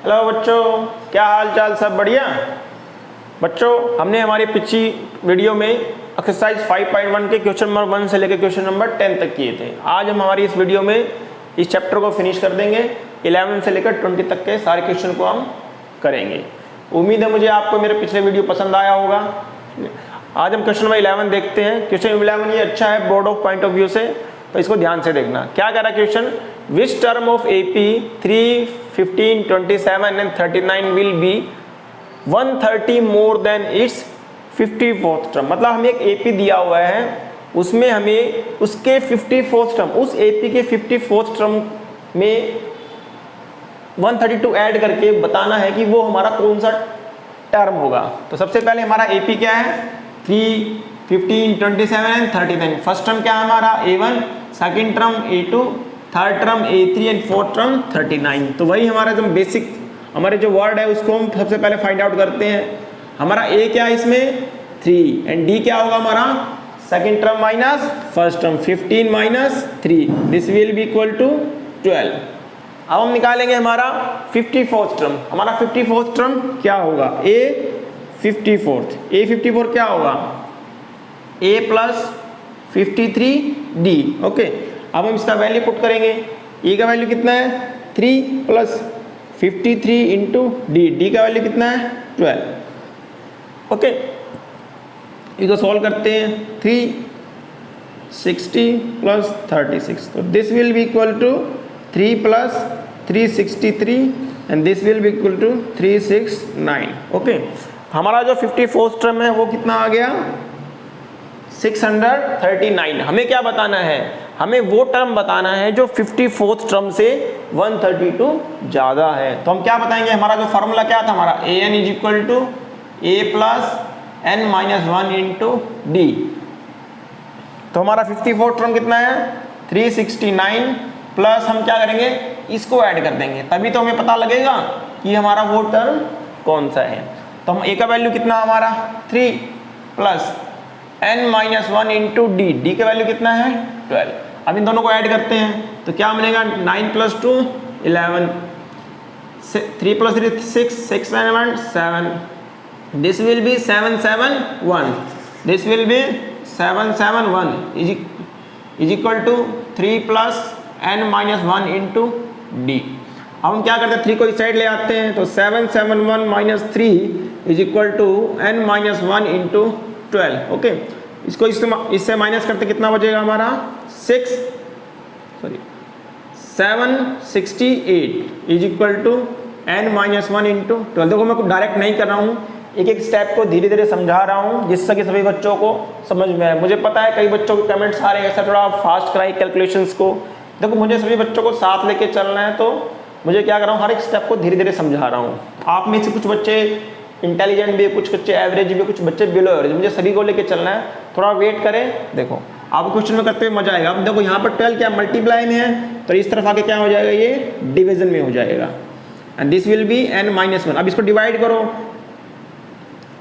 Hello बच्चों, क्या हाल चाल, सब बढ़िया। बच्चों, हमने हमारी पिछली वीडियो में एक्सरसाइज 5.1 के क्वेश्चन नंबर 1 से लेकर क्वेश्चन नंबर 10 तक किए थे। आज हम हमारी इस वीडियो में इस चैप्टर को फिनिश कर देंगे। 11 से लेकर 20 तक के सारे क्वेश्चन को हम करेंगे। उम्मीद है मुझे आपको मेरे पिछले वीडियो पसंद आया होगा। आज हम क्वेश्चन नंबर 11 देखते हैं। क्वेश्चन 11 ये अच्छा है board of point of view से, तो इसको ध्यान से देखना। क्या कह रहा है question, which term of AP 3, 15, 27 and 39 will be 130 more than it's 54th term. मतलब हमें एक AP दिया हुआ है, उसमें हमें उसके 54th टर्म, उस AP के 54th टर्म में 132 ऐड करके बताना है कि वो हमारा कौन सा टर्म होगा। तो सबसे पहले हमारा AP क्या है, 3, 15, 27 एंड 39। फर्स्ट टर्म क्या है हमारा A1, second term A2, third term A3 and fourth term 39। तो वही हमारा जो बेसिक हमारे जो वर्ड है उसको हम सबसे पहले फाइंड आउट करते हैं। हमारा A क्या है इसमें 3 एंड D क्या होगा हमारा second term minus first term 15 minus 3, this will be equal to 12। अब हम निकालेंगे हमारा 54th टर्म। हमारा 54th टर्म क्या होगा, A 54 क्या होगा A प्लस 53D। ओके, अब हम इसका वैल्यू पुट करेंगे। A का वैल्यू कितना है 3 प्लस 53 इंटू D का वैल्यू कितना है 12। ओके, इसको सॉल्व करते हैं। 360 प्लस 36, तो this will be equal to 3 plus 363 and this will be equal to 369। Okay, हमारा जो 54th टर्म है वो कितना आ गया 639। हमें क्या बताना है, हमें वो टर्म बताना है जो 54th टर्म से 132 ज़्यादा है। तो हम क्या बताएंगे, हमारा जो फॉर्मूला क्या था हमारा AN is equal to A plus N minus 1 into D। तो हमारा 54th टर्म कितना है 369 प्लस हम क्या करेंगे इसको ऐड कर देंगे, तभी तो हमें पता लगेगा कि हमारा वो टर्म कौन सा है। तो हम A का वैल्यू कितना हमारा 3 plus N minus 1 into D का वैल्यू कितना है 12। अब इन दोनों को ऐड करते हैं तो क्या मिलेगा 9 plus 2 11, 3 plus 3 6, 6 and 7, this will be 771, this will be 771 is equal to 3 plus N minus 1 into D। अब हम क्या करते हैं 3 को इस साइड ले आते हैं, तो 771 minus 3 is equal to N minus 1 into 12। Okay, इसको इससे माइनस करते कितना बचेगा हमारा 768 is equal to N minus 1 into 12। देखो मैं डायरेक्ट नहीं कर रहा हूँ, एक एक स्टेप को धीरे धीरे समझा रहा हूँ जिससे कि सभी बच्चों को समझ में आए। मुझे पता है कई बच्चों के कमेंट्स आ रहे हैं ऐसा थोड़ा फास्ट कराई कैलकुलेशंस को। देखो मुझे सभी बच्चों को साथ लेके चलना है, तो मुझे क्या कर रहा हूँ हर एक स्टेप को धीरे धीरे समझा रहा हूँ। आप में से कुछ बच्चे इंटेलिजेंट भी, कुछ बच्चे एवरेज भी, कुछ बच्चे बिलो एवरेज, मुझे सभी को लेके चलना है। थोड़ा वेट करें, देखो आपको क्वेश्चन में करते हुए मजा आएगा। अब देखो यहाँ पर 12 क्या मल्टीप्लाई में है, तो इस तरफ आके क्या हो जाएगा ये डिवीजन में हो जाएगा and this will B N minus 1। अब इसको डिवाइड करो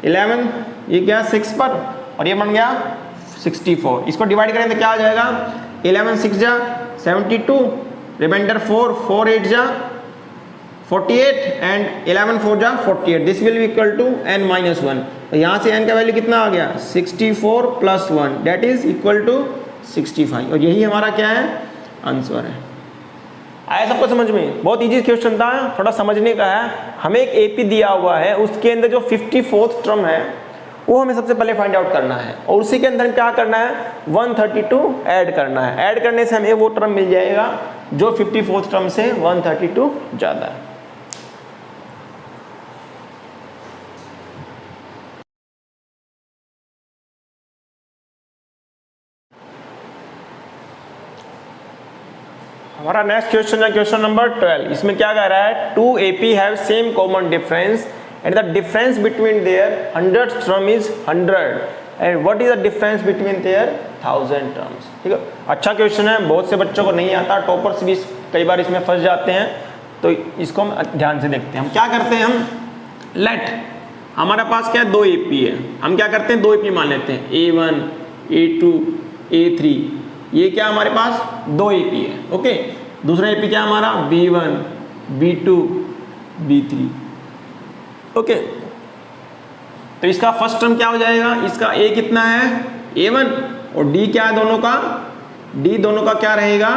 11, ये क्या 6 पर और ये बन गया 64। इसको डिवाइड करें तो क्या आ जाएगा 11 6 जा 72, रिमाइंडर 4, 4 8 जा 48 एंड 11 4 जा 48, this will be equal to N minus 1। तो यहाँ से N का वैल्यू कितना आ गया 64 plus 1 that is equal to 65, और यही हमारा क्या है आंसर है। आया सबको समझ में? बहुत इजी क्वेश्चन था, थोड़ा समझने का है। हमें एक AP दिया हुआ है, उसके अंदर जो 54th टर्म है वो हमें सबसे पहले फाइंड आउट करना है, और उसी के अंदर क्या करना है 132 ऐड करना है। ऐड करने से हमें वो टर्म मिल जाएगा जो 54th टर्म से 132 ज़्यादा है। हमारा नेक्स्ट क्वेश्चन है क्वेश्चन नंबर 12। इसमें क्या कह रहा है 2 AP have same common difference and the difference between there 100th term is 100 and what is the difference between their 1000 terms. ठीक है, अच्छा क्वेश्चन है, बहुत से बच्चों को नहीं आता, टॉपर्स भी कई बार इसमें फंस जाते हैं। तो इसको हम ध्यान से देखते हैं। हम क्या करते हैं, हम लेट हमारे पास क्या है 2 AP है, हम क्या करते हैं 2 AP मान लेते हैं A1 A2 A3, ये क्या हमारे पास 2 AP है। ओके, दूसरा AP क्या हमारा B1 B2 B3। ओके, तो इसका फर्स्ट टर्म क्या हो जाएगा, इसका A कितना है A1 और D क्या है दोनों का, D दोनों का क्या रहेगा,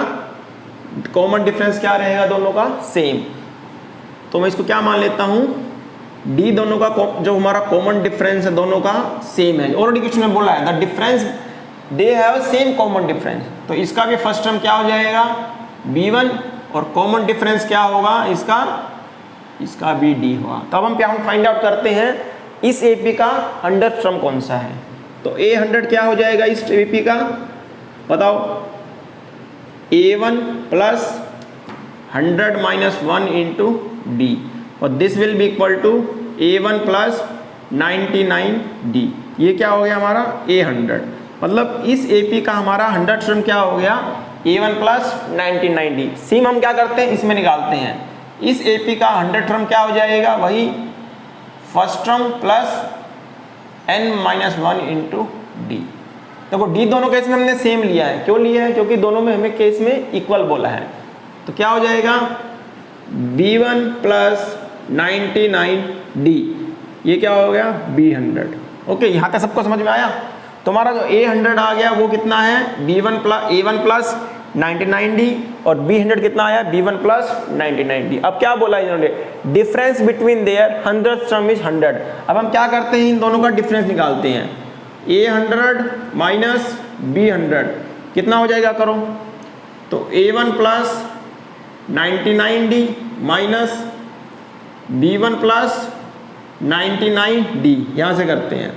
कॉमन डिफरेंस क्या रहेगा दोनों का सेम। तो मैं इसको क्या मान लेता हूं, D दोनों का जो हमारा कॉमन डिफरेंस है दोनों का सेम है। ऑलरेडी क्वेश्चन में बोला है the difference they have same common difference, तो इसका भी फर्स्ट टर्म क्या हो जाएगा B1 और कॉमन डिफरेंस क्या होगा इसका भी D होगा। तब हम क्या फाइंड आउट करते हैं इस AP का 100 टर्म कौन सा है। तो A100 क्या हो जाएगा इस AP का, बताओ, A1 plus 100 minus 1 into D और this will be equal to A1 plus 99D। ये क्या हो गया हमारा A100, मतलब इस AP का हमारा 100 टर्म क्या हो गया A1 प्लस 99D। सेम हम क्या करते हैं इसमें निकालते हैं, इस AP का 100 टर्म क्या हो जाएगा, वही first term plus n minus 1 into D। देखो D दोनों केस में हमने सेम लिया है, क्यों लिया है, क्योंकि दोनों में हमें केस में इक्वल बोला है। तो क्या हो जाएगा B1 प्लस 99D, ये क्या हो गया B100। ओके, यहाँ तक सबको समझ में आया। तुम्हारा जो A100 आ गया वो कितना है A1 प्लस 99D और B100 कितना आया B1 प्लस 99D। अब क्या बोला इन्होंने, difference between there 100 term is 100। अब हम क्या करते हैं इन दोनों का डिफरेंस निकालते हैं, A100 माइनस B100 कितना हो जाएगा करो, तो A1 plus 99D minus B1 plus 99D, यहाँ से करते हैं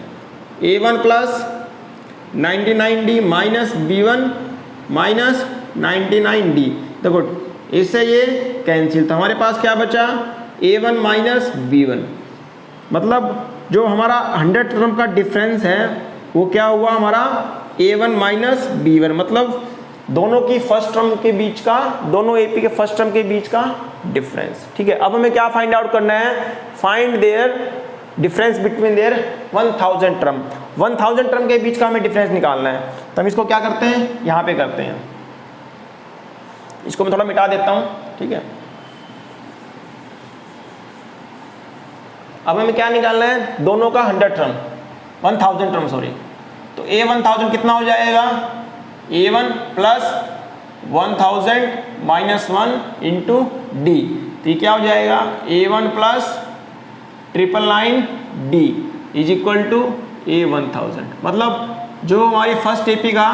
A1 plus 99D minus B1 minus 99D। देखो इससे ये कैंसिल, तो हमारे पास क्या बचा A1 माइनस B1, मतलब जो हमारा 100 टर्म का डिफरेंस है वो क्या हुआ हमारा A1 माइनस B1, मतलब दोनों की फर्स्ट टर्म के बीच का, दोनों AP के फर्स्ट टर्म के बीच का डिफरेंस। ठीक है, अब हमें क्या फाइंड आउट करना है, find their difference between their 1000 term. 1000 term के बीच का हमें डिफरेंस निकालना है। तो हम इसको क्या करते हैं, यहाँ पे करते हैं, इसको मैं थोड़ा मिटा देता हूँ। ठीक है, अब हमें क्या निकालना है, दोनों का 100 टर्म 1000 टर्म सॉरी। तो A1000 कितना हो जाएगा A1 plus 1000 minus 1 into D, तो ये क्या हो जाएगा A1 plus 999D is equal to A1000। मतलब जो हमारी फर्स्ट AP का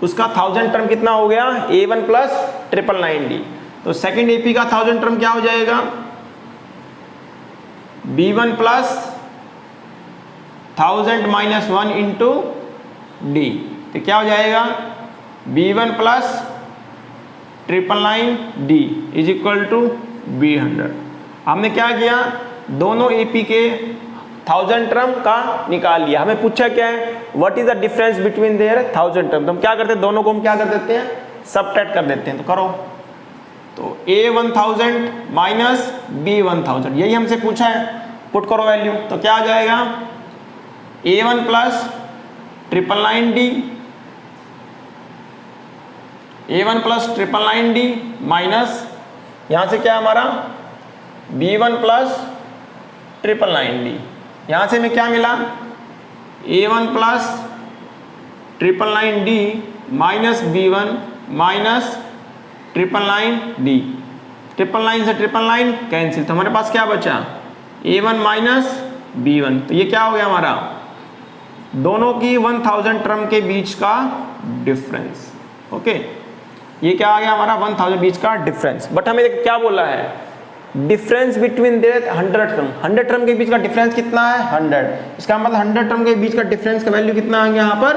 उसका 1000 टर्म कितना हो गया A1 प्लस 999D। तो सेकेंड AP का 1000 टर्म क्या हो जाएगा B1 plus 1000 minus 1 into D, तो क्या हो जाएगा B1 plus 999D is equal to B100। हमने क्या किया, दोनों AP के 1000 टर्म का निकाल लिया। हमें पूछा क्या है, what is the difference between their 1000 term. तो हम क्या करते हैं, दोनों को हम क्या कर देते हैं, सबट्रैक्ट कर देते हैं। तो करो, तो A1000 माइनस B1000, यही हमसे पूछा है, पुट करो वैल्यू। तो क्या आ जाएगा A1 plus 999D, A1 plus 999D minus यहाँ से क्या हमारा B1 प्लस 999D। यहाँ से हमें क्या मिला A1 plus 999D minus B1 minus 999D। 999 से 999 कैंसिल, तो हमारे पास क्या बचा A1 माइनस B1। तो ये क्या हो गया हमारा दोनों की 1000 टर्म के बीच का डिफरेंस। ओके, ये क्या आ गया हमारा 1000 बीच का डिफरेंस। बट हमें क्या बोला है, difference between there 100 term. 100 term के बीच का डिफरेंस कितना है 100। इसका मतलब 100 टर्म के बीच का डिफरेंस का वैल्यू कितना आ गया यहाँ पर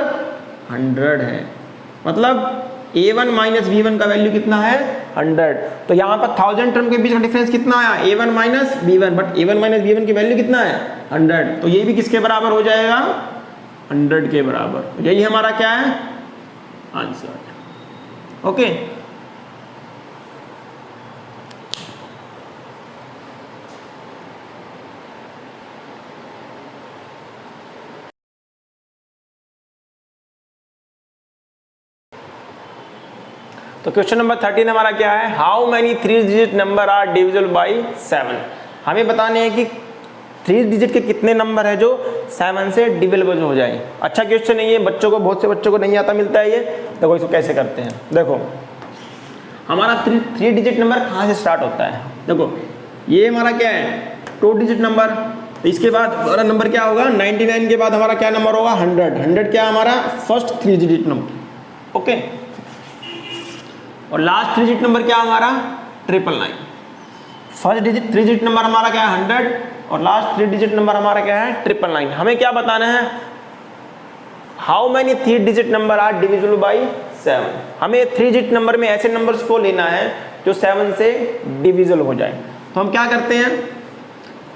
100 है। मतलब A1 माइनस B1 का वैल्यू कितना है 100। तो यहाँ पर 1000 टर्म के बीच का डिफरेंस कितना आया A1 minus B1, but A1 minus B1 की वैल्यू कितना है 100। तो ये भी किसके बराबर हो जाएगा 100 के बराबर। यही हमारा क्या है आंसर। ओके, तो क्वेश्चन नंबर 13 हमारा क्या है, how many 3 digit number are divisible by 7। हमें बताने हैं कि 3 डिजिट के कितने नंबर है जो 7 से डिविजिबल हो जाए। अच्छा क्वेश्चन नहीं है, बच्चों को, बहुत से बच्चों को नहीं आता मिलता है ये। देखो इसको कैसे करते हैं। देखो हमारा 3 डिजिट नंबर कहाँ से स्टार्ट होता है। देखो ये हमारा क्या है 2 डिजिट नंबर, इसके बाद हमारा नंबर क्या होगा 99 के बाद हमारा क्या नंबर होगा 100 क्या हमारा फर्स्ट 3 डिजिट नंबर, ओके। और लास्ट 3 डिजिट नंबर क्या हमारा 999। फर्स्ट 3 डिजिट नंबर हमारा क्या है 100 और लास्ट 3 डिजिट नंबर हमारा क्या है 999। हमें क्या बताना है, how many 3 digit number are divisible by 7। हमें 3 डिजिट नंबर में ऐसे नंबर्स को लेना है जो 7 से डिविजिबल हो जाए। तो हम क्या करते हैं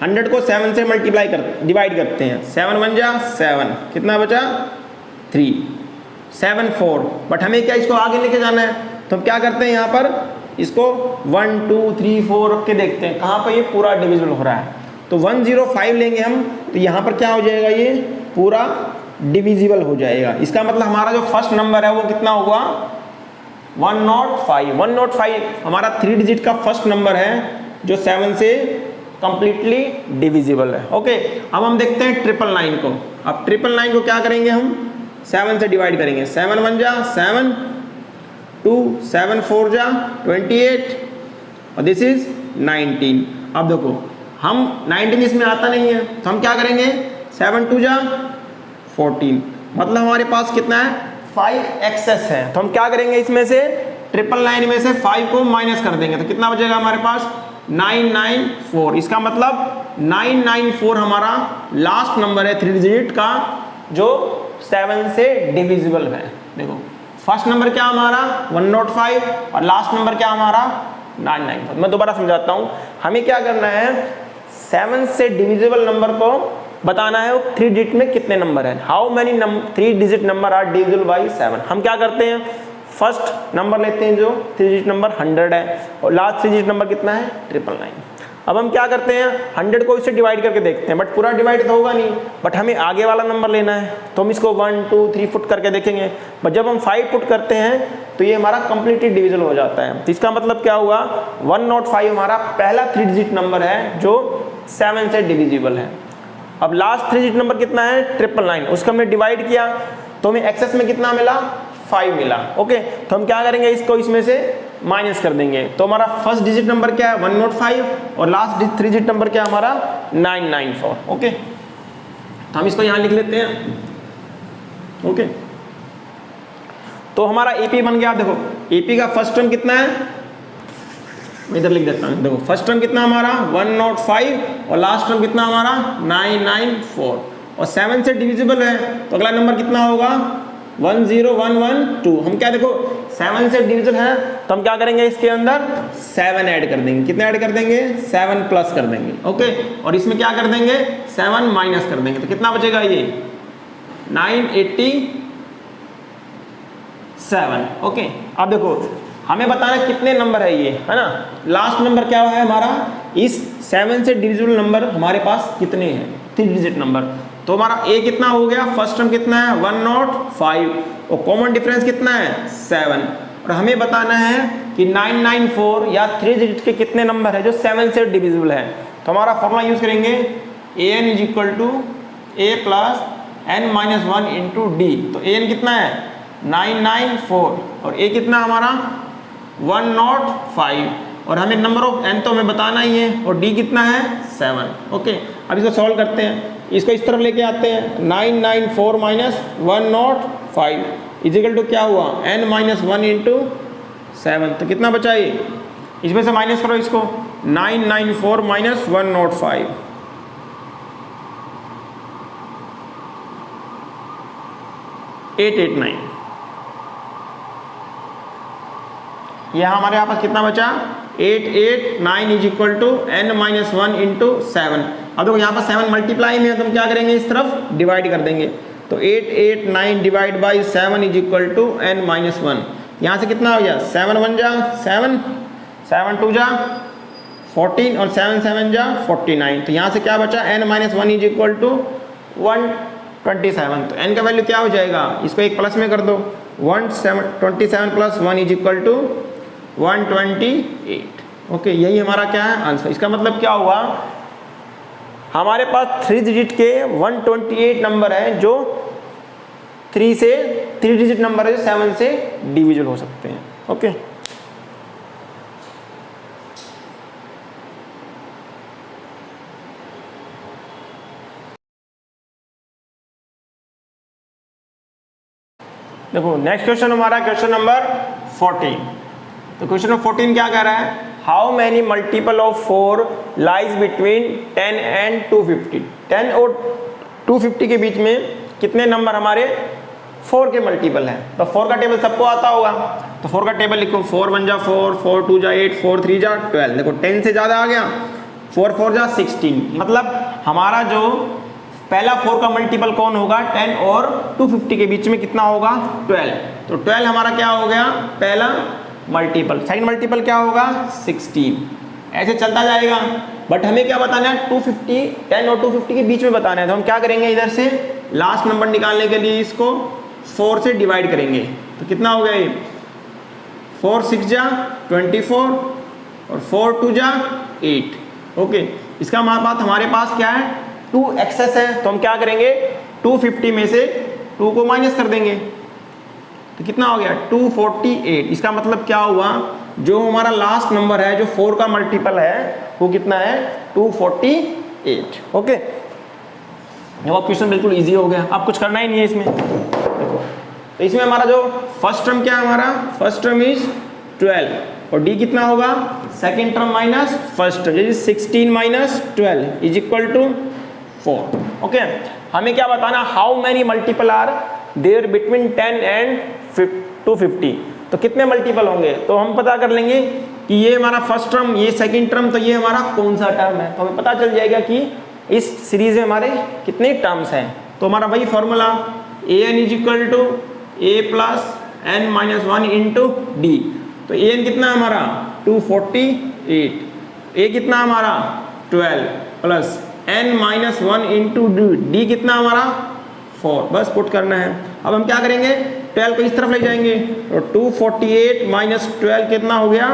100 को 7 से डिवाइड करते हैं। 7 1 जा 7, कितना बचा 3, 7 4। बट हमें क्या इसको आगे लेके जाना है, तो हम क्या करते हैं यहाँ पर इसको 1 2 3 4 रख के देखते हैं कहाँ पर ये पूरा डिविजिबल हो रहा है। तो 105 लेंगे हम, तो यहाँ पर क्या हो जाएगा ये पूरा डिविजिबल हो जाएगा। इसका मतलब हमारा जो फर्स्ट नंबर है वो कितना होगा 105। 105 हमारा 3 डिजिट का फर्स्ट नंबर है जो 7 से कंप्लीटली डिविजिबल है, ओके। अब हम देखते हैं 999 को। अब 999 को क्या करेंगे हम 7 से डिवाइड करेंगे। 7 1 जा 7, 2 7 4 जा 28 और दिस इज 19। अब देखो हम 19 इसमें आता नहीं है, तो हम क्या करेंगे 7 2 जा 14, मतलब हमारे पास कितना है 5 एक्सेस है। तो हम क्या करेंगे इसमें से 999 में से 5 को माइनस कर देंगे, तो कितना बचेगा हमारे पास 994। इसका मतलब 994 हमारा लास्ट नंबर है 3 डिजिट का जो 7 से डिविजिबल है। देखो फर्स्ट नंबर क्या हमारा 105 और लास्ट नंबर क्या हमारा 994। मैं दोबारा समझाता हूँ, हमें क्या करना है 7 से डिविजिबल नंबर को बताना है वो 3 डिजिट में कितने नंबर है। How many 3 digit number are divisible by 7। हम क्या करते हैं फर्स्ट नंबर लेते हैं जो 3 डिजिट नंबर 100 है और लास्ट 3 डिजिट नंबर कितना है 999। अब हम क्या करते हैं 100 को इससे डिवाइड करके देखते हैं, बट पूरा डिवाइड तो होगा नहीं, बट हमें आगे वाला नंबर लेना है। तो हम इसको 1 2 3 फुट करके देखेंगे, बट जब हम 5 फुट करते हैं तो ये हमारा कंप्लीटली डिविजिबल हो जाता है। तो इसका मतलब क्या हुआ 105 हमारा पहला 3 डिजिट नंबर है जो 7 से डिविजिबल है। अब लास्ट 3 डिजिट नंबर कितना है 999, उसको हमने डिवाइड किया तो हमें एक्सेस में कितना मिला 5 मिला, ओके। तो हम क्या करेंगे इसको इसमें से माइनस कर देंगे, तो हमारा फर्स्ट डिजिट नंबर क्या है 105 और लास्ट 3 डिजिट नंबर क्या हमारा 994, ओके। तो हम इसको यहाँ लिख लेते हैं, ओके। तो हमारा एपी बन गया। देखो एपी का फर्स्ट टर्म कितना है, मैं इधर लिख देता हूँ। देखो फर्स्ट टर्म कितना हमारा 105 और लास्ट टर्म कितना हमारा 994 और 7 से डिविजिबल है, तो अगला नंबर कितना होगा 10112। हम क्या देखो 7 से डिविजिबल है तो हम क्या करेंगे इसके अंदर 7 ऐड कर देंगे। कितने ऐड कर देंगे 7 प्लस कर देंगे, ओके। और इसमें क्या कर देंगे 7 माइनस कर देंगे, तो कितना बचेगा ये 987, ओके। अब देखो हमें बताना कितने नंबर है ये, है ना। लास्ट नंबर क्या है हमारा इस 7 से डिविजिबल नंबर हमारे पास कितने हैं 3 डिजिट नंबर। तो हमारा ए कितना हो गया, फर्स्ट टर्म कितना है 105 और कॉमन डिफरेंस कितना है 7। और हमें बताना है कि 994 या 3 डिजिट के कितने नंबर है जो 7 से डिविजिबल है। तो हमारा फॉर्मूला यूज करेंगे an is equal to a plus n minus 1 into D. तो an कितना है 994 और a कितना हमारा 105 और हमें नंबर ऑफ n तो हमें बताना ही है और d कितना है 7, ओके। अब इसको सॉल्व करते हैं, इसको इस तरफ लेके आते हैं 994 माइनस 105 इजिकल टू क्या हुआ n माइनस 1 इंटू 7। तो कितना बचा ये, इसमें से माइनस करो इसको 994 माइनस 105 889। यह हमारे यहाँ पास कितना बचा 889 is equal to n minus 1 into 7। अब देखो यहाँ पर 7 मल्टीप्लाई में है तो हम क्या करेंगे इस तरफ डिवाइड कर देंगे। तो 889 divide by 7 is equal to n minus 1। यहाँ से कितना हो गया 7 1 जा 7, 7 2 जा 14 और 7 7 जा 49। तो यहाँ से क्या बचा n minus 1 is equal to 127। तो n का वैल्यू क्या हो जाएगा, इसको एक प्लस में कर दो 127 plus 1 is equal to 128, okay. यही हमारा क्या है आंसर। इसका मतलब क्या हुआ हमारे पास 3 डिजिट के 128 नंबर हैं जो 3 डिजिट नंबर है जो 7 से डिविजिबल हो सकते हैं। ओके, देखो नेक्स्ट क्वेश्चन हमारा क्वेश्चन नंबर 14। तो क्वेश्चन नंबर 14 क्या कह रहा है, how many multiple of 4 lies between 10 and 250। 10 और 250 के बीच में कितने नंबर हमारे 4 के मल्टीपल हैं। तो 4 का टेबल सबको आता होगा, तो 4 का टेबल लिखो, 4 1 जा 4, 4 2 जा 8, 4 3 जा 12। देखो 10 से ज़्यादा आ गया, 4 4 जा 16। मतलब हमारा जो पहला 4 का मल्टीपल कौन होगा, 10 और 250 के बीच में कितना होगा, 12। तो 12 हमारा क्या हो गया पहला मल्टीपल। सेकंड मल्टीपल क्या होगा, 16। ऐसे चलता जाएगा, बट हमें क्या बताना है, 250, 10 और 250 के बीच में बताना है। तो हम क्या करेंगे, इधर से लास्ट नंबर निकालने के लिए इसको 4 से डिवाइड करेंगे। तो कितना हो गया ये, 4 6 जा 24 और 4 2 जा 8। ओके, इसका बात हमारे पास क्या है, 2 एक्सेस है, तो हम क्या करेंगे, 250 में से 2 को माइनस कर देंगे। तो कितना हो गया, 248। इसका मतलब क्या हुआ, जो हमारा लास्ट नंबर है जो 4 का मल्टीपल है वो कितना है, 248। ओके, ये क्वेश्चन बिल्कुल इजी हो गया, अब कुछ करना ही नहीं है इसमें। देखो तो इसमें हमारा जो फर्स्ट टर्म क्या है, हमारा फर्स्ट टर्म इज 12 और डी कितना होगा, second term minus first term, 16 minus 12 is equal to 4। Okay, हमें क्या बताना, how many multiple are there between 10 and 250। तो कितने मल्टीपल होंगे, तो हम पता कर लेंगे कि ये हमारा फर्स्ट टर्म, ये सेकंड टर्म, तो ये हमारा कौन सा टर्म है। तो हमें पता चल जाएगा कि इस सीरीज में हमारे कितने टर्म्स हैं। तो हमारा वही formula an is equal to a plus n minus 1 into D. तो an कितना हमारा 248, a कितना हमारा 12 plus n minus 1 into D कितना हमारा 4। बस पुट करना है। अब हम क्या करेंगे, 12 को इस तरफ ले जाएंगे, तो 248 माइनस 12 कितना हो गया,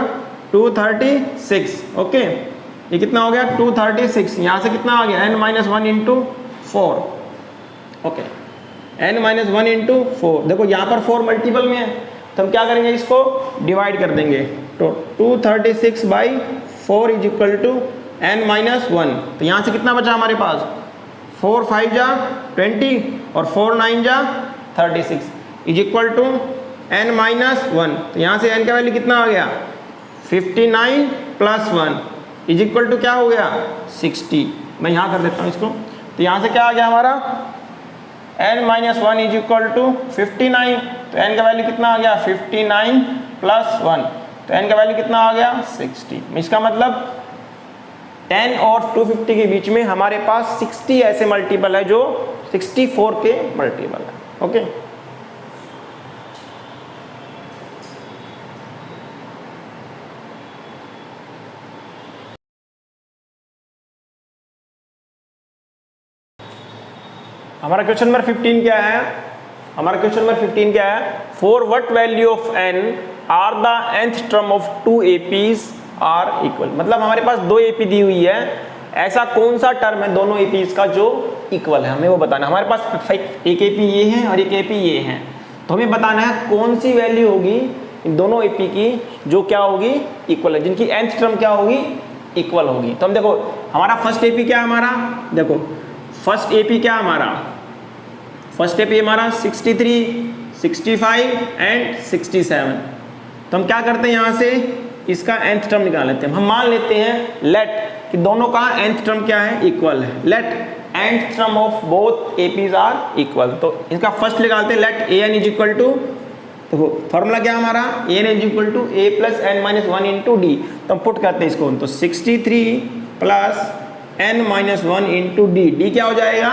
236। ओके, ये कितना हो गया, 236। यहाँ से कितना आ गया, n minus 1 into 4। Okay, n minus 1 into 4। देखो यहाँ पर 4 मल्टीपल में है, तो हम क्या करेंगे, इसको डिवाइड कर देंगे। तो 236 by 4 is equal to n minus 1। तो यहाँ से कितना बचा हमारे पास, 4 5 जा 20 और 4 9 जा 36 is equal to n minus 1। तो यहाँ से n का वैल्यू कितना आ गया, 59 प्लस 1 इज इक्वल टू क्या हो गया, 60। मैं यहाँ कर देता हूँ इसको। तो यहाँ से क्या आ गया हमारा, n minus 1 is equal to 59। तो n का वैल्यू कितना आ गया, 59 प्लस 1। तो n का वैल्यू कितना आ गया, 60। इसका मतलब 10 और 250 के बीच में हमारे पास 60 ऐसे मल्टीपल है जो 64 के मल्टीपल है। ओके, हमारा क्वेश्चन नंबर 15 क्या है, हमारा क्वेश्चन नंबर 15 क्या है, for what value of n are the nth term of 2 APs are equal. मतलब हमारे पास 2 AP दी हुई है, ऐसा कौन सा टर्म है दोनों APs का जो इक्वल है, हमें वो बताना। हमारे पास एक AP ये है और एक AP ये है, तो हमें बताना है कौन सी वैल्यू होगी इन दोनों AP की जो क्या होगी, इक्वल है, जिनकी nth टर्म क्या होगी, इक्वल होगी। तो हम देखो हमारा फर्स्ट AP क्या है, हमारा देखो फर्स्ट AP क्या हमारा, फर्स्ट AP हमारा 63, 65 एंड 67। तो हम क्या करते हैं, यहाँ से इसका nth टर्म निकाल लेते हैं। हम मान लेते हैं लेट कि दोनों का nth टर्म क्या है, इक्वल है। Let nth term of both APs are equal. तो इसका फर्स्ट निकालते हैं, let an is equal to, देखो फॉर्मूला क्या हमारा, an is equal to a plus n minus 1 into D. तो हम पुट करते हैं इसको, तो 63 plus n minus 1 into d. D क्या हो जाएगा,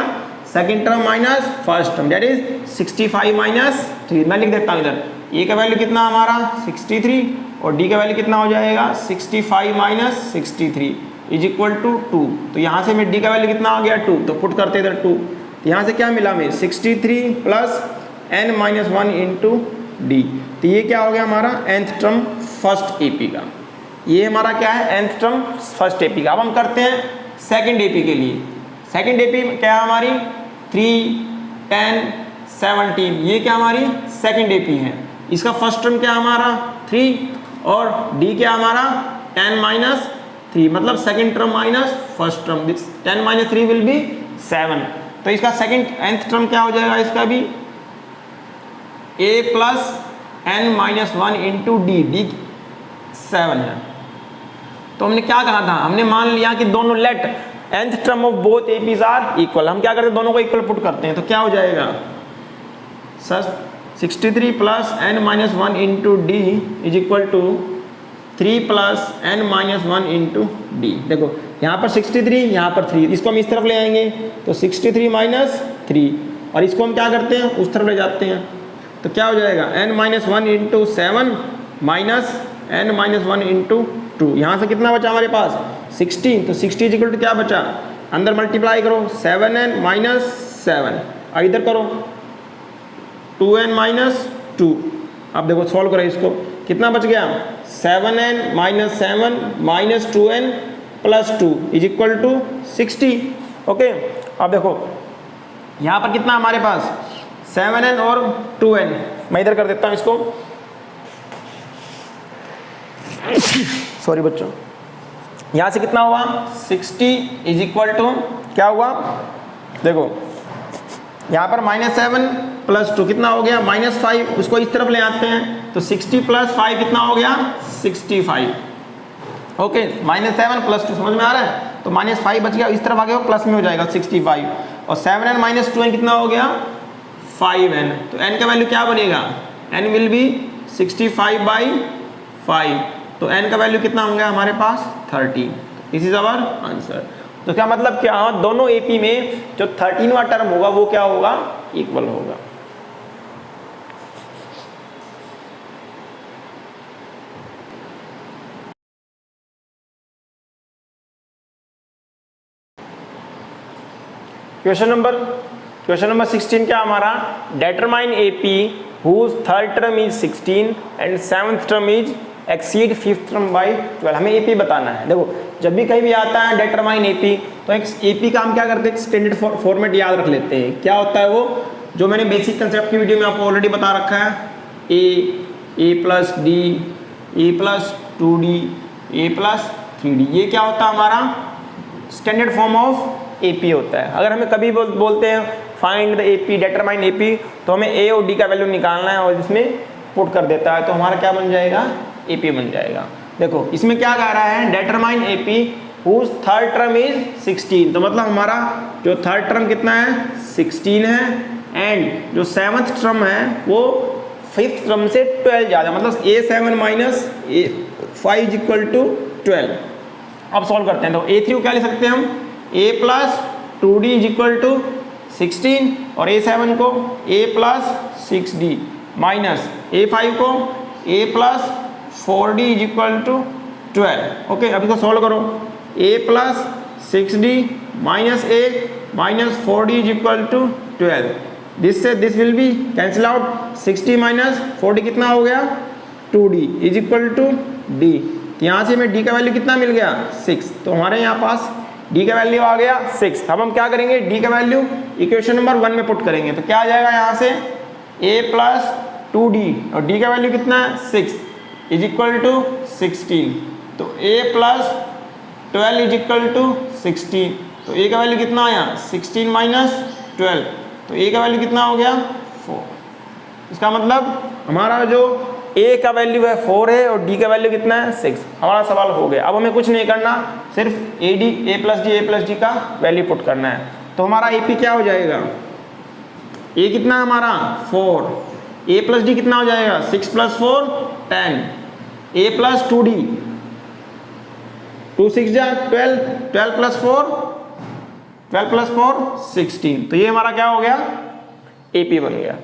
second term minus first term, that is 65 minus 3। मैं लिख देता हूँ इधर, a का वैल्यू कितना हमारा 63 और d का वैल्यू कितना हो जाएगा 65 माइनस 63 इज इक्वल टू 2। तो यहाँ से मैं d का वैल्यू कितना आ गया 2, तो पुट करते इधर 2। तो यहाँ से क्या मिला हमें 63 plus n minus 1 into D. तो ये क्या हो गया हमारा nth टर्म फर्स्ट AP का, ये हमारा क्या है nth टर्म फर्स्ट AP का। अब हम करते हैं सेकेंड AP के लिए। सेकंड एपी क्या है हमारी 3, 10, 17, ये क्या हमारी सेकंड एपी है। इसका फर्स्ट टर्म क्या हमारा 3 और डी क्या हमारा 10 माइनस 3, मतलब second term minus first term, 10 minus 3 will be 7। तो इसका सेकंड nth टर्म क्या हो जाएगा, इसका भी a plus n minus 1 into d, D 7 है। तो हमने क्या कहा था, हमने मान लिया कि दोनों let nth term of both APs are equal, हम क्या करते हैं दोनों को इक्वल पुट करते हैं। तो क्या हो जाएगा sir 63 plus n minus 1 into d is equal to 3 plus n minus 1 into d. देखो यहाँ पर 63, यहाँ पर 3, इसको हम इस तरफ ले आएंगे तो 63 माइनस 3, और इसको हम क्या करते हैं उस तरफ ले जाते हैं। तो क्या हो जाएगा n minus 1 into 7 minus n minus 1 into 2। यहाँ से कितना बचा हमारे पास 60, तो 60 इक्वल टू क्या बचा, अंदर मल्टीप्लाई करो 7n माइनस 7, और इधर करो 2n माइनस 2। अब देखो सॉल्व करो इसको, कितना बच गया 7n minus 7 minus 2n plus 2 is equal to 60। Okay, अब देखो यहाँ पर कितना हमारे पास 7n और 2n, मैं इधर कर देता हूँ इसको, सॉरी बच्चों, यहाँ से कितना हुआ 60 इज इक्वल टू क्या हुआ, देखो यहाँ पर -7 प्लस 2 कितना हो गया -5, उसको इस तरफ ले आते हैं तो 60 प्लस 5 कितना हो गया 65। ओके, -7 प्लस 2 समझ में आ रहा है, तो -5 बच गया, इस तरफ आ गया प्लस में हो जाएगा 65, और 7n माइनस 2n कितना हो गया 5n। तो n का वैल्यू क्या बनेगा, n विल बी 65/5, तो n का वैल्यू कितना होगा हमारे पास 30। This is our answer. तो क्या मतलब क्या, दोनों एपी में जो 13वां टर्म होगा वो क्या होगा, इक्वल होगा। क्वेश्चन नंबर 16 क्या हमारा, determine AP whose third term is 16 and seventh term is exceed fifth term by 12। हमें एपी बताना है। देखो जब भी कहीं भी आता है डेटरमाइन एपी, तो एक एपी का हम क्या करते हैं, स्टैंडर्ड फॉर्मेट याद रख लेते हैं। क्या होता है वो, जो मैंने बेसिक कंसेप्ट की वीडियो में आपको ऑलरेडी बता रखा है, ए प्लस डी, ए प्लस 2d, ए प्लस 3d, ये क्या होता है हमारा स्टैंडर्ड फॉर्म ऑफ एपी होता है। अगर हमें कभी बोलते हैं find the AP, determine AP, तो हमें ए और डी का वैल्यू निकालना है और इसमें पुट कर देता है, तो हमारा क्या बन जाएगा, एपी बन जाएगा। देखो इसमें क्या कह रहा है, determine AP whose third term is 16, तो मतलब हमारा जो थर्ड टर्म कितना है 16 है, एंड जो सेवंथ टर्म है वो फिफ्थ टर्म से 12 ज़्यादा, मतलब a7 minus a5 equal to 12। अब सॉल्व करते हैं, तो a3 को क्या ले सकते हैं हम, a plus 2d is equal to 16, और a7 को a plus 6d minus a5 को a plus 4d is equal to 12। Okay, अब इसको सॉल्व करो, a plus 6d minus a minus 4d is equal to 12, this से this will be cancel out, 60 minus 40 कितना हो गया 2d is equal to d। तो यहाँ से हमें d का वैल्यू कितना मिल गया 6, तो हमारे यहाँ पास d का वैल्यू आ गया 6। अब हम क्या करेंगे, d का वैल्यू इक्वेशन नंबर 1 में पुट करेंगे, तो क्या आ जाएगा यहाँ से a प्लस 2d, और d का वैल्यू कितना है 6 इज इक्वल टू 16, तो a plus 12 is equal to 16, तो a का वैल्यू कितना आया 16 माइनस 12, तो a का वैल्यू कितना हो गया 4। इसका मतलब हमारा जो a का वैल्यू है 4 है और d का वैल्यू कितना है 6। हमारा सवाल हो गया। अब हमें कुछ नहीं करना, सिर्फ a प्लस d का वैल्यू पुट करना है। तो हमारा AP क्या हो जाएगा, a कितना हमारा 4, a प्लस डी कितना हो जाएगा 6 प्लस 4 10, a प्लस 2d 2 6 जा 12, 12 प्लस 4 16, तो ये हमारा क्या हो गया AP बन गया।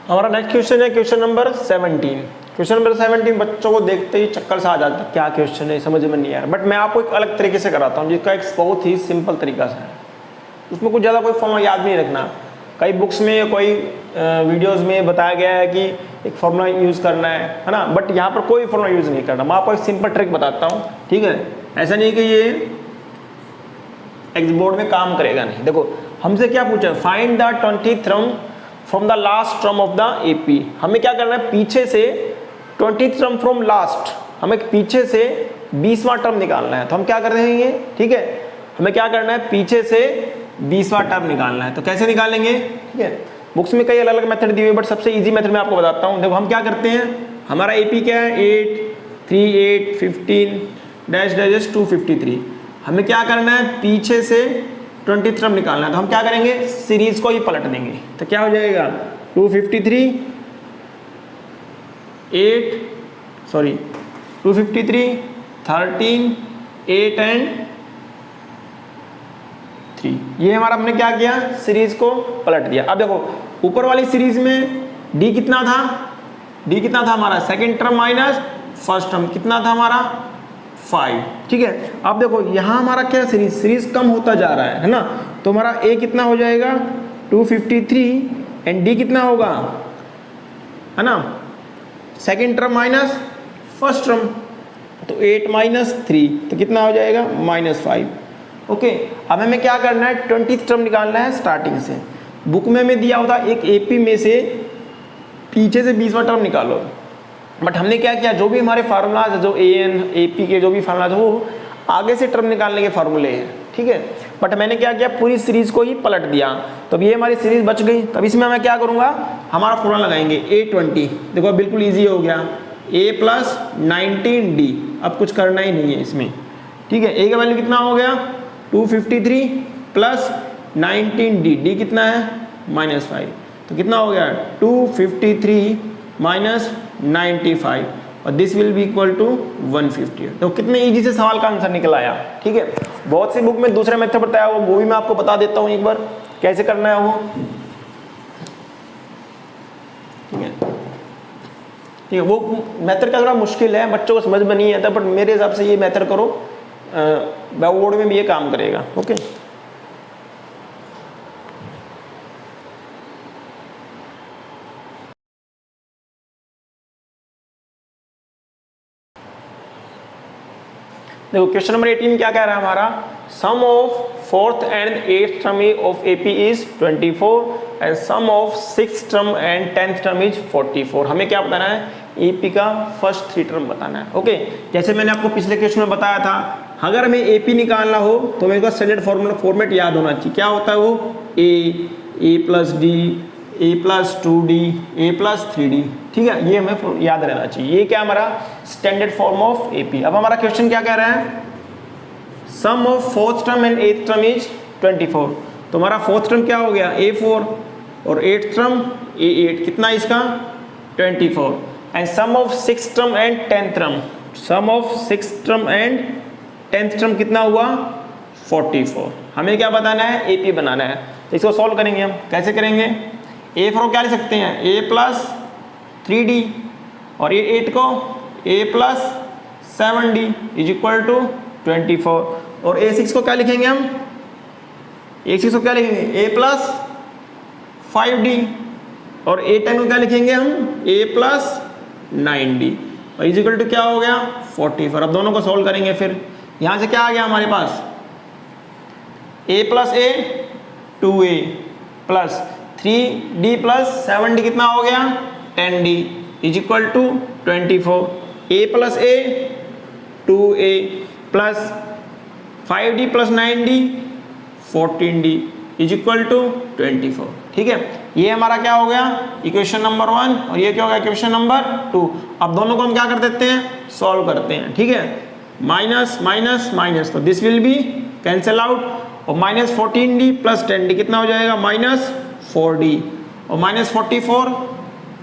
हमारा नेक्स्ट क्वेश्चन है क्वेश्चन नंबर 17। क्वेश्चन नंबर 17 बच्चों को देखते ही चक्कर सा आ जाता है, क्या क्वेश्चन है समझ में नहीं आ रहा, बट मैं आपको एक अलग तरीके से कराता हूँ जिसका एक बहुत ही सिंपल तरीका से है, उसमें कुछ ज़्यादा कोई फॉर्मूला याद नहीं रखना। कई बुक्स में या कोई वीडियोस में बताया गया है कि एक फॉर्मूला यूज़ करना है ना, बट यहाँ पर कोई फॉर्मूला यूज़ नहीं करना। मैं आपको एक सिंपल ट्रिक बताता हूँ, ठीक है। ऐसा नहीं कि ये एग्जाम बोर्ड में काम करेगा नहीं। देखो हमसे क्या पूछा, find the 20th term from the last term of the AP. हमें क्या करना है, पीछे से 20th टर्म फ्रॉम लास्ट, हमें पीछे से 20वां टर्म निकालना है। तो हम क्या कर रहे हैं, ठीक है, हमें क्या करना है, पीछे से 20वां टर्म निकालना है। तो कैसे निकालेंगे, ठीक है, बुक्स में कई अलग अलग मेथड दिए हुए, बट सबसे इजी मेथड मैं आपको बताता हूँ। देखो हम क्या करते हैं, हमारा एपी क्या है 8 3 8 15 डैश डैश 253। हमें क्या करना है, पीछे से 20th टर्म निकालना है। तो हम क्या करेंगे, सीरीज को ही पलट देंगे। तो क्या हो जाएगा 253 13 8 एंड 3। ये हमारा हमने क्या किया, सीरीज को पलट दिया। अब देखो ऊपर वाली सीरीज में डी कितना था, डी कितना था हमारा, second term minus first term कितना था हमारा 5, ठीक है। अब देखो यहाँ हमारा क्या सीरीज कम होता जा रहा है ना, तो हमारा ए कितना हो जाएगा 253 एंड डी कितना होगा, है ना, second term minus first term, तो 8 माइनस 3 तो कितना हो जाएगा -5। ओके, अब हमें क्या करना है, 20th टर्म निकालना है स्टार्टिंग से। बुक में हमें दिया होता एक एपी में से पीछे से 20वां टर्म निकालो, बट हमने क्या किया, जो भी हमारे फार्मूलाज है, जो एन एपी के जो भी फार्मूलाज है वो आगे से टर्म निकालने के फार्मूले हैं, ठीक है। बट मैंने क्या किया, पूरी सीरीज को ही पलट दिया। तो अब ये हमारी सीरीज बच गई। तब इसमें मैं क्या करूँगा, हमारा फॉर्मूला लगाएंगे A20। देखो बिल्कुल ईजी हो गया, A + 19D। अब कुछ करना ही नहीं है इसमें, ठीक है। A का वैल्यू कितना हो गया 253 + 19D, D कितना है -5, तो कितना हो गया 253 - 95 और this will be equal to 150। तो कितने इजी से सवाल का आंसर निकल आया, ठीक है। बहुत सी बुक में दूसरा मेथड बताया वो भी मैं आपको बता देता हूँ एक बार कैसे करना है वो, ठीक है। ठीक है, वो मेथड का थोड़ा मुश्किल है, बच्चों को समझ में नहीं आता, बट मेरे हिसाब से ये मेथड करो, बोर्ड में भी ये काम करेगा। ओके, देखो क्वेश्चन नंबर 18 क्या कह रहा है हमारा, sum of 4th and 8th term of AP is 24 and sum of 6th term and 10th term is 44। हमें क्या बताना है, एपी का फर्स्ट 3 टर्म बताना है। ओके, जैसे मैंने आपको पिछले क्वेश्चन में बताया था, अगर हमें एपी निकालना हो तो मेरे को स्टैंडर्ड फॉर्मेट याद होना चाहिए। क्या होता है वो, ए plus D, a + 2d, a + 3d, ठीक है, ये हमें याद रहना चाहिए। ये क्या हमारा स्टैंडर्ड फॉर्म ऑफ एपी। अब हमारा क्वेश्चन क्या कह रहा है, sum of 4th term and 8th term is 24। तो हमारा 4th टर्म क्या हो गया A4 और 8th टर्म A8, कितना इसका 24 and sum of 6th term and 10th term, sum of 6th term and 10th term कितना हुआ 44। हमें क्या बताना है, एपी बनाना है। तो इसको सॉल्व करेंगे हम, कैसे करेंगे, A4 को क्या लिख सकते हैं, A + 3d और ये 8 को A + 7d is equal to 24 और A6 को क्या लिखेंगे हम, A6 को क्या लिखेंगे A + 5d और A10 को क्या लिखेंगे हम A + 9d और इज इक्वल टू क्या हो गया 44। अब दोनों को सॉल्व करेंगे, फिर यहाँ से क्या आ गया हमारे पास, A + A 2A + 3d + 7d कितना हो गया 10d is equal to 24। A + A 2A + 5d + 9d 14d is equal to 24, ठीक है। ये हमारा क्या हो गया इक्वेशन नंबर 1 और ये क्या हो गया इक्वेशन नंबर 2। अब दोनों को हम क्या कर देते हैं, सॉल्व करते हैं, ठीक है। माइनस माइनस माइनस, तो this will be cancel out और -14d + 10d कितना हो जाएगा -4d और -44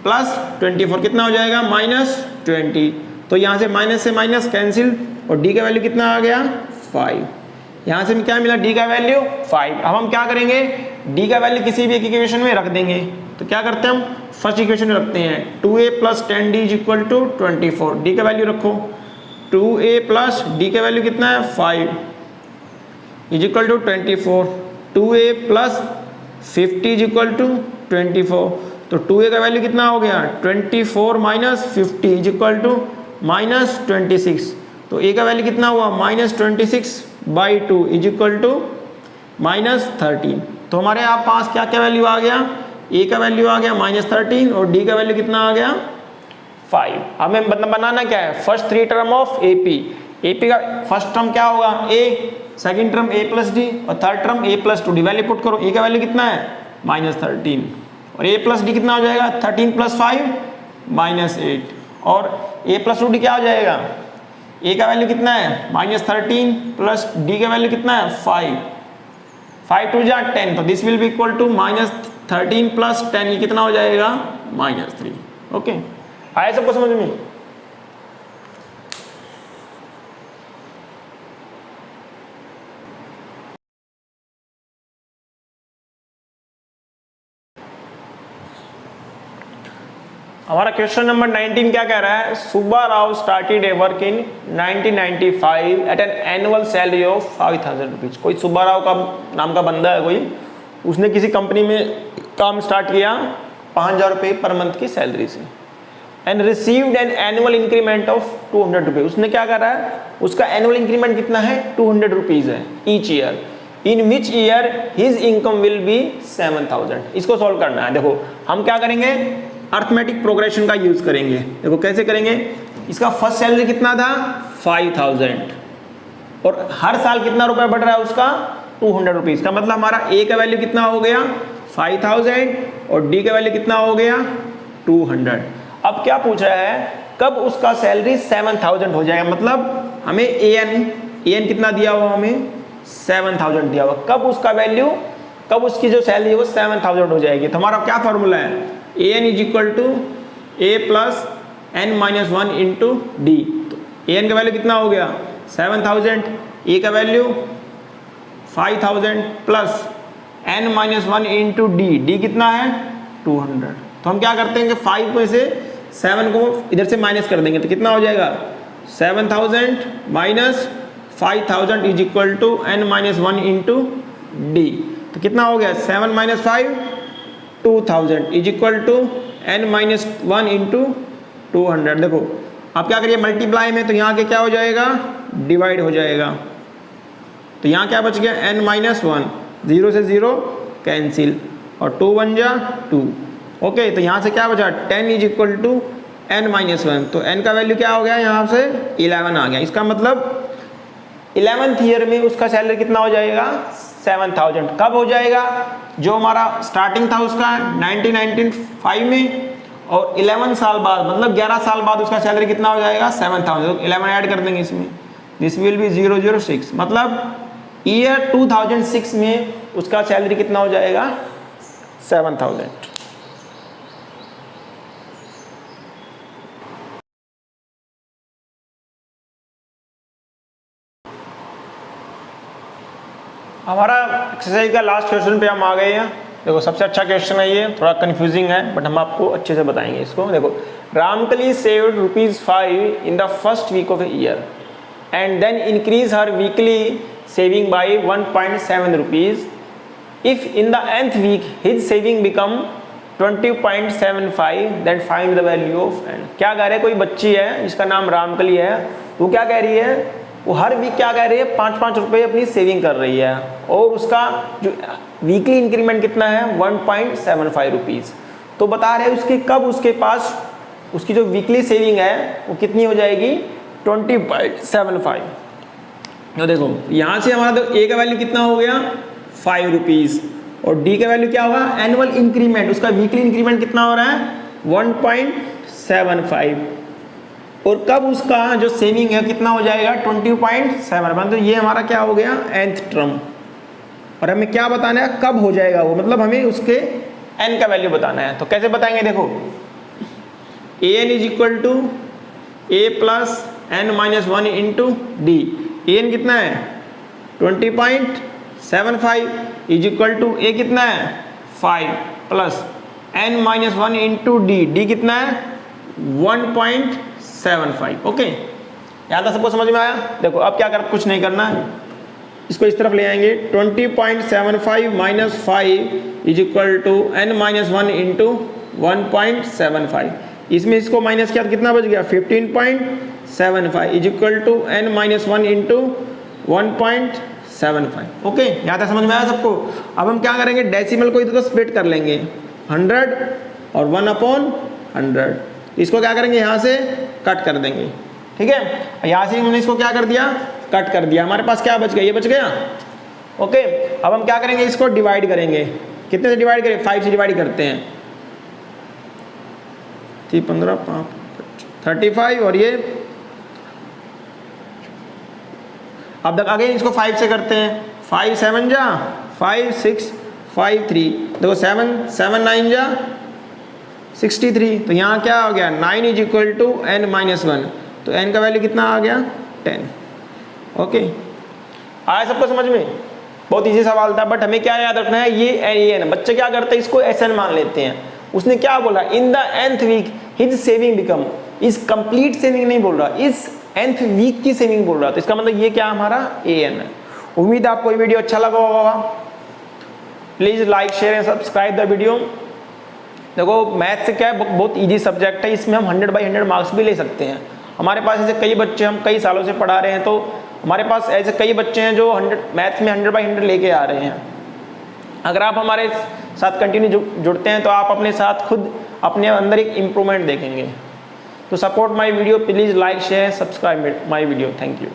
+ 24 कितना हो जाएगा -20। तो यहाँ से माइनस से माइनस कैंसिल और d का वैल्यू कितना आ गया 5। यहाँ से क्या मिला d का वैल्यू 5। अब हम क्या करेंगे, d का वैल्यू किसी भी एक इक्वेशन में रख देंगे। तो क्या करते हैं हम, फर्स्ट इक्वेशन में रखते हैं 2a + 10d is equal to 24। d का वैल्यू रखो 2a + d का वैल्यू कितना है 5 is equal to 24। 2a + 50 is equal to 24, तो 2a का वैल्यू कितना हो गया 24 minus 50 is equal to minus 26, तो a का वैल्यू कितना हुआ minus 26/2 is equal to minus 13। तो हमारे यहाँ पास क्या क्या वैल्यू आ गया, a का वैल्यू आ गया माइनस 13 और d का वैल्यू कितना आ गया 5। हमें बनाना क्या है, फर्स्ट 3 टर्म ऑफ AP का फर्स्ट टर्म क्या होगा a, second term a plus d और third term a plus 2d। Value put करो, a का वैल्यू कितना है माइनस 13 और a प्लस d कितना हो जाएगा 13 प्लस 5 माइनस 8 और a प्लस 2d क्या हो जाएगा, a का वैल्यू कितना है माइनस 13 प्लस d का वैल्यू कितना है 5 2 जा 10, तो this will be equal to minus 13 plus 10, ये कितना हो जाएगा माइनस 3। ओके, आया सबको समझ में। हमारा क्वेश्चन नंबर 19 क्या कह रहा है, Subba Rao started a work in 1995 at an annual salary of 5000 rupees. कोई सुब्बा राव का नाम का बंदा है कोई, उसने किसी कंपनी में काम स्टार्ट किया 5000 रुपये पर मंथ की सैलरी से and received an annual increment of 200 रुपये। उसने क्या करा है, उसका एनुअल इंक्रीमेंट कितना है 200 रुपीज है each year, in which year his income will be 7000। इसको सॉल्व करना है। देखो हम क्या करेंगे, अर्थमेटिक प्रोग्रेशन का यूज करेंगे। देखो कैसे करेंगे, इसका फर्स्ट सैलरी कितना था 5000 और हर साल कितना रुपया बढ़ रहा है उसका 200 रुपीज का, मतलब हमारा a का वैल्यू कितना हो गया 5000 और d का वैल्यू कितना हो गया 200। अब क्या पूछ रहा है, कब उसका सैलरी 7000 हो जाएगा, मतलब हमें an कितना दिया हुआ, हमें 7000 दिया हुआ, कब उसका वैल्यू, कब उसकी जो सैलरी है वो 7000 हो जाएगी। तो हमारा क्या फॉर्मूला है, an is equal to a plus n minus 1 into D. तो an का वैल्यू कितना हो गया 7000, a का value 5000 plus n minus 1 into D कितना है 200। तो हम क्या करते हैं कि 5 में से 7 को इधर से माइनस कर देंगे, तो कितना हो जाएगा 7000 minus 5000 is equal to n minus 1 into D. तो कितना हो गया 7 minus 5 2000 is equal to n minus 1 into 200। देखो आप क्या करिए मल्टीप्लाई में, तो यहाँ के क्या हो जाएगा डिवाइड हो जाएगा, तो यहाँ क्या बच गया n माइनस 1, 0 से 0 कैंसिल और 2 1 जा 2। ओके, तो यहाँ से क्या बचा 10 is equal to n minus 1, तो n का वैल्यू क्या हो गया यहाँ से 11 आ गया। इसका मतलब 11th ईयर में उसका सैलरी कितना हो जाएगा 7000। कब हो जाएगा, जो हमारा स्टार्टिंग था उसका 1995 में और 11 साल बाद, मतलब 11 साल बाद उसका सैलरी कितना हो जाएगा 7000। तो 11 ऐड कर देंगे इसमें, दिस विल बी 006, मतलब ईयर 2006 में उसका सैलरी कितना हो जाएगा 7000। हमारा एक्सरसाइज का लास्ट क्वेश्चन पे हम आ गए हैं। देखो सबसे अच्छा क्वेश्चन है ये, थोड़ा कंफ्यूजिंग है बट हम आपको अच्छे से बताएंगे इसको। देखो Ramkali saved ₹5 in the first week of a year and then increase her weekly saving by 1.7 rupees. If in the nth week his saving become 20.75 then find the value of n। क्या कह रहे हैं, कोई बच्ची है जिसका नाम रामकली है, वो क्या कह रही है, वो हर वीक क्या कह रही है 5-5 रुपये अपनी सेविंग कर रही है और उसका जो वीकली इंक्रीमेंट कितना है 1.75 रुपीज़। तो बता रहे हैं उसकी कब उसके पास उसकी जो वीकली सेविंग है वो कितनी हो जाएगी 20.75। तो देखो यहाँ से हमारा तो a का वैल्यू कितना हो गया 5 रुपीज़ और d का वैल्यू क्या होगा एनुअल इंक्रीमेंट, उसका वीकली इंक्रीमेंट कितना हो रहा है 1.75 और कब उसका जो सेविंग है कितना हो जाएगा 20.7। तो ये हमारा क्या हो गया nth टर्म और हमें क्या बताना है कब हो जाएगा वो, मतलब हमें उसके n का वैल्यू बताना है। तो कैसे बताएंगे, देखो an is equal to a plus n minus 1 into D. an कितना है 20.75 इज इक्वल टू a कितना है 5 plus n minus 1 into D कितना है 1.75। ओके, यहाँ तक सबको समझ में आया। देखो अब क्या कर, कुछ नहीं करना है, इसको इस तरफ ले आएंगे 20.75 minus 5 is equal to n minus 1 into 1.75। इसमें इसको माइनस किया तो कितना बच गया 15.75 is equal to n minus 1 into 1.75। Okay, यहाँ तक समझ में आया सबको। अब हम क्या करेंगे, डेसिमल को इधर को स्प्लिट कर लेंगे 100 और 1/100। इसको क्या करेंगे, यहाँ से कट कर देंगे। ठीक है, यहाँ से हमने इसको क्या कर दिया, कट कर दिया। हमारे पास क्या बच गया, ये बच गया। ओके, अब हम क्या करेंगे, इसको डिवाइड करेंगे। कितने से डिवाइड करें, 5 से डिवाइड करते हैं। 15 35 और ये अब तक अगेन इसको 5 से करते हैं। 5 7 जा 5 6 5 3, देखो 7 7 9 जा 63। तो यहाँ क्या हो गया 9 is equal to n minus 1। तो n का वैल्यू कितना आ गया 10। ओके, आया सबको समझ में। बहुत इजी सवाल था, बट हमें क्या याद रखना है, ये n। बच्चे क्या करते हैं, इसको SN मान लेते हैं। उसने क्या बोला, in the nth week his saving become, इस कंप्लीट सेविंग नहीं बोल रहा, इस nth वीक की सेविंग बोल रहा। तो इसका मतलब ये क्या हमारा AN है। उम्मीद है आपको ये वीडियो अच्छा लगा होगा। Please like share and subscribe the video. देखो मैथ से क्या है, बहुत इजी सब्जेक्ट है, इसमें हम 100/100 मार्क्स भी ले सकते हैं। हमारे पास ऐसे कई बच्चे, हम कई सालों से पढ़ा रहे हैं, तो हमारे पास ऐसे कई बच्चे हैं जो मैथ्स में 100/100 लेके आ रहे हैं। अगर आप हमारे साथ कंटिन्यू जुड़ते हैं तो आप अपने साथ खुद अपने अंदर एक इम्प्रूवमेंट देखेंगे। तो support my video, please like share subscribe my video. Thank you.